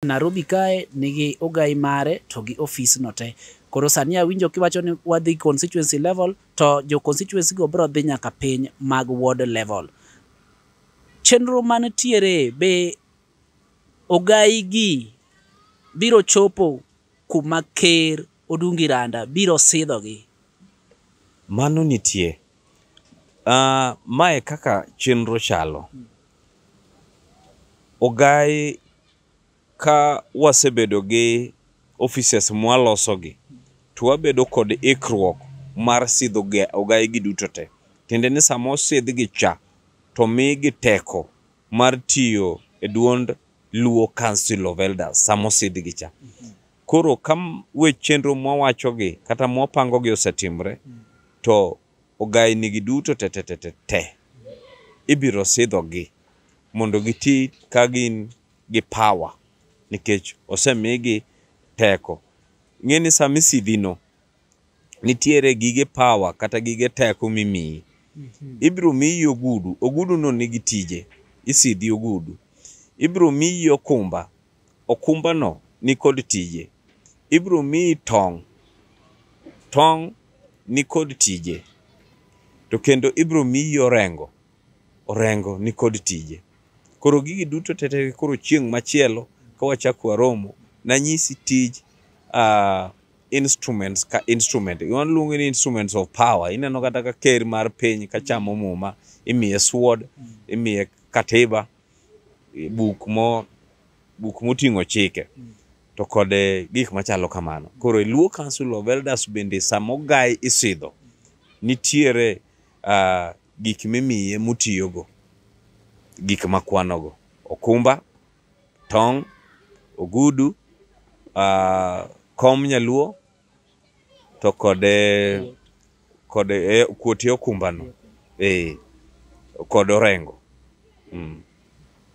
Nairobi kae nigi ogai mare to gi office no te. Koro sani awinjo kiwacho ni wadhi constituency level to jo constituency go bro dhi nyaka piny mag ward level. Chenro manitiere be ogai gi biro chopo kuma ker Odungi Randa biro sidho gi. Mano nitie. Mae kaka chenro chalo. Ogai ka wasebedo gi offices mwaloso gi, to wabedo kod ikruok mar sidho ogai gi duto te. Tiende ni samo sidh gi cha, to migi teko mar tiyo e duond Luo Council of Elders samo sidh gi cha. Koro kam we chenro mwawacho gi kata mwapango gi osetimre, to ogai nigi duto te ibiro sidho gi mondo giti ka gin gi power, nikech osemigi teko. Ng'eni sami sidhi no, nitiere gige power kata gige teko mimiyi. Ibiro miyi ogudu, ogudu no nigi tije, isidhi ogudu. Ibiro miyi okumba, okumba no nikod tije. Ibiro miyi tong', tong' nikod tije. To kendo ibiro miyi orengo, orengo nikod tije. Koro gigi duto te koro chieng' machielo ka wachako waromo, nanyisi tij instruments ka instrument. Wan luongo ni instruments of power. Ineno kata ka ker mar piny ka chamo muma, imiye sword, imiye katiba, buk moting'o chike, to kod gik machalo kamano. Koro Luo Council of Elders bende samo ogai isidho, nitiere gik mimiye mutiyogo, gik makwanogo: okumba, tong', ogudu, kom nyaluo, to kod kuote okumba no, kod orengo.